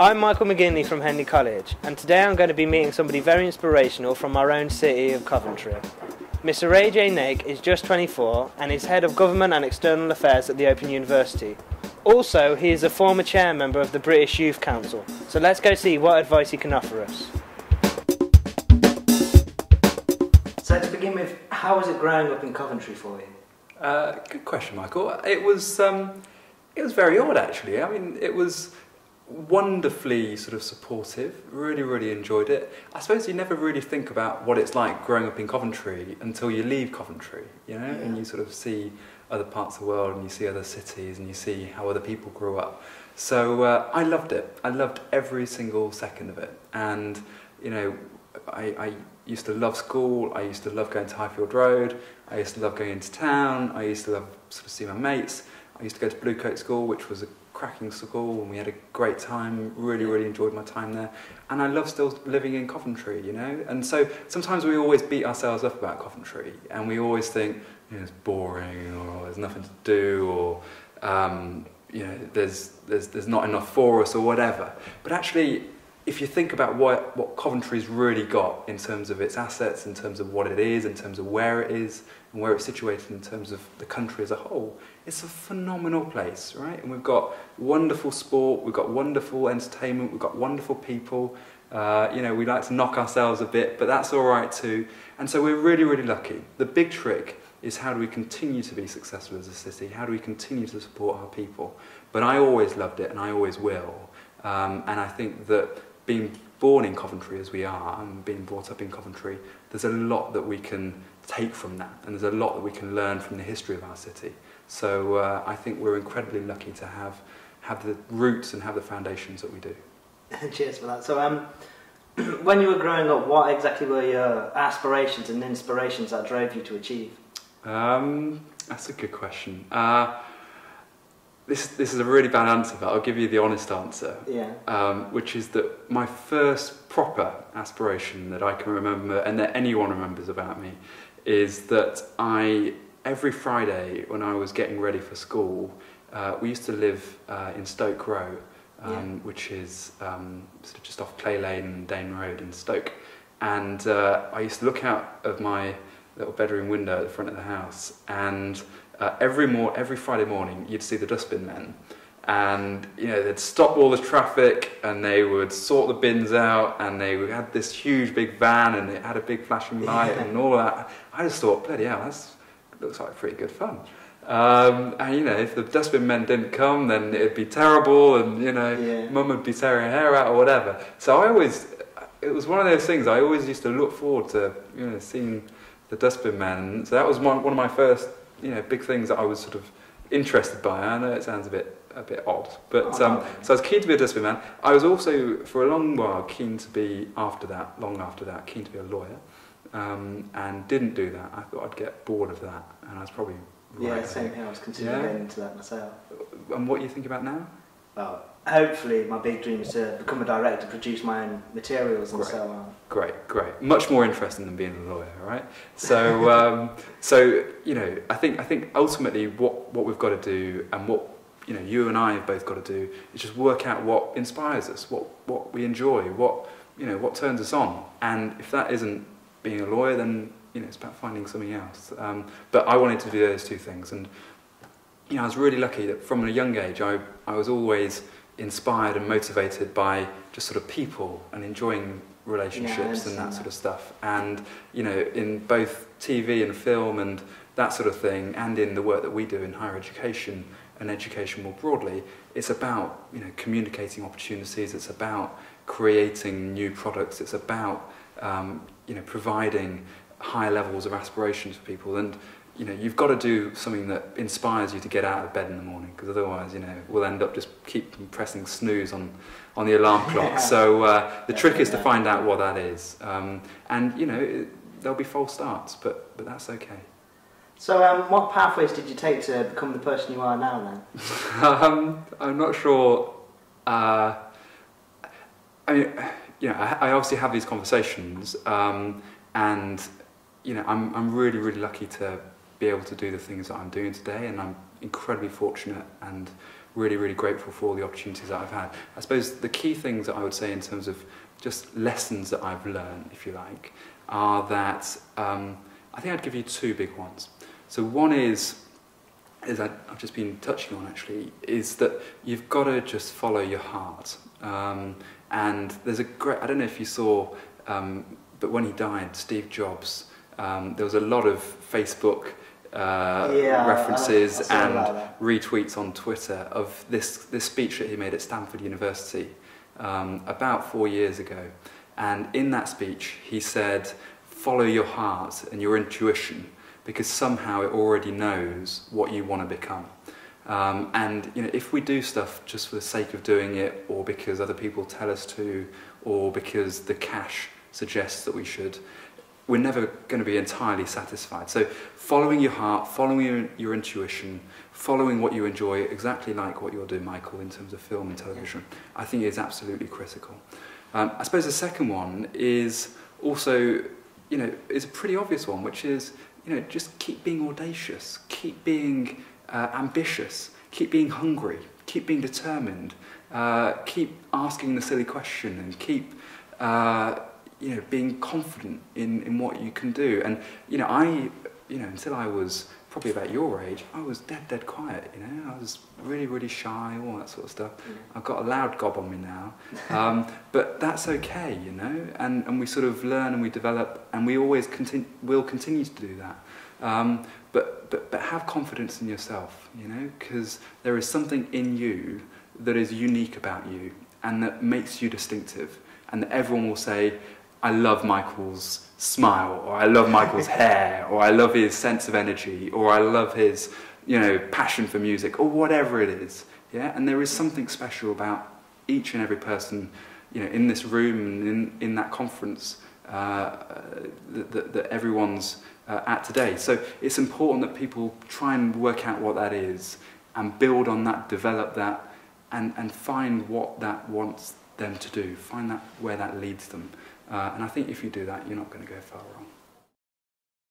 I'm Michael McGinley from Henley College, and today I'm going to be meeting somebody very inspirational from our own city of Coventry. Mr. Rajay Naik is just 24 and is Head of Government and External Affairs at the Open University. Also, he is a former chair member of the British Youth Council, so let's go see what advice he can offer us. So to begin with, how was it growing up in Coventry for you? Good question, Michael. It was very odd, actually. I mean, it was wonderfully sort of supportive. Really enjoyed it. I suppose you never really think about what it's like growing up in Coventry until you leave Coventry, you know, and you sort of see other parts of the world and you see other cities and you see how other people grew up. So I loved it. I loved every single second of it. And, you know, I used to love school. I used to love going to Highfield Road. I used to love going into town. I used to love sort of see my mates. I used to go to Bluecoat School, which was a cracking school, and we had a great time. Really enjoyed my time there. And I love still living in Coventry, you know. And so sometimes we always beat ourselves up about Coventry, and we always think, you know, it's boring, or there's nothing to do, or you know, there's not enough for us, or whatever. But actually, if you think about what Coventry's really got in terms of its assets, in terms of what it is, in terms of where it is, and where it's situated in terms of the country as a whole, it's a phenomenal place, right? And we've got wonderful sport, we've got wonderful entertainment, we've got wonderful people. You know, we like to knock ourselves a bit, but that's all right too. And so we're really lucky. The big trick is, how do we continue to be successful as a city? How do we continue to support our people? But I always loved it, and I always will. And I think that being born in Coventry as we are, and being brought up in Coventry, there's a lot that we can take from that, and there's a lot that we can learn from the history of our city. So I think we're incredibly lucky to have the roots and have the foundations that we do. Cheers for that. So when you were growing up, what exactly were your aspirations and inspirations that drove you to achieve? That's a good question. This is a really bad answer, but I'll give you the honest answer. Yeah. Which is that my first proper aspiration that I can remember, and that anyone remembers about me, is that every Friday when I was getting ready for school, we used to live in Stoke Row, which is sort of just off Clay Lane and Dane Road in Stoke. And I used to look out of my little bedroom window at the front of the house, and every Friday morning you'd see the dustbin men, and you know, they'd stop all the traffic and they would sort the bins out, and they had this huge big van and it had a big flashing light and all that. I just thought, bloody hell, that looks like pretty good fun. And you know, if the dustbin men didn't come, then it'd be terrible, and you know, Mum would be tearing her hair out or whatever. So it was one of those things I always used to look forward to, you know, seeing the dustbin men. So that was one of my first, you know, big things that I was sort of interested by. I know it sounds a bit odd, but so I was keen to be a dustbin man. I was also, for a long while, keen to be, long after that, keen to be a lawyer, and didn't do that. I thought I'd get bored of that, and I was probably right. Yeah, same here. I was considering getting into that myself. And what do you think about now? Well, hopefully my big dream is to become a director, produce my own materials and so on. Great. Much more interesting than being a lawyer, right? So, so you know, I think ultimately what we've got to do, and what, you know, you and I have both got to do, is just work out what inspires us, what we enjoy, what turns us on. And if that isn't being a lawyer, then you know, it's about finding something else. But I wanted to do those two things, and you know, I was really lucky that from a young age I was always inspired and motivated by just sort of people and enjoying relationships and that sort of stuff. And you know, in both TV and film and that sort of thing, and in the work that we do in higher education and education more broadly, it's about, you know, communicating opportunities. It's about creating new products. It's about you know, providing high levels of aspirations for people. And you know, you've got to do something that inspires you to get out of bed in the morning, because otherwise, you know, we'll end up just keep pressing snooze on the alarm clock. So the trick is to find out what that is, and you know, there'll be false starts, but that's okay. So what pathways did you take to become the person you are now then? I'm not sure. I mean, you know, I obviously have these conversations, and you know, I'm really lucky to be able to do the things that I'm doing today, and I'm incredibly fortunate and really, really grateful for all the opportunities that I've had. I suppose the key things that I would say in terms of just lessons that I've learned, if you like, are that I think I'd give you two big ones. So one is I've just been touching on actually, is that you've got to just follow your heart. And there's a great, I don't know if you saw, but when he died, Steve Jobs, there was a lot of Facebook references and retweets on Twitter of this speech that he made at Stanford University about 4 years ago. And in that speech, he said, follow your heart and your intuition, because somehow it already knows what you want to become. And you know, if we do stuff just for the sake of doing it, or because other people tell us to, or because the cash suggests that we should, we're never going to be entirely satisfied. So following your heart, following your intuition, following what you enjoy, exactly like what you're doing, Michael, in terms of film and television, I think is absolutely critical. I suppose the second one is also, you know, is a pretty obvious one, which is, you know, just keep being audacious, keep being ambitious, keep being hungry, keep being determined, keep asking the silly question, and keep you know, being confident in what you can do. And you know, until I was probably about your age, I was dead quiet. You know, I was really shy, all that sort of stuff. I've got a loud gob on me now, but that's okay, you know. And we sort of learn and we develop, and we always will continue to do that. But have confidence in yourself, you know, because there is something in you that is unique about you and that makes you distinctive, and that everyone will say, I love Michael's smile, or I love Michael's hair, or I love his sense of energy, or I love his, you know, passion for music, or whatever it is. Yeah, and there is something special about each and every person, you know, in this room and in that conference that everyone's at today. So it's important that people try and work out what that is and build on that, develop that, and find what that wants them to do. Find that where that leads them. And I think if you do that, you're not going to go far wrong.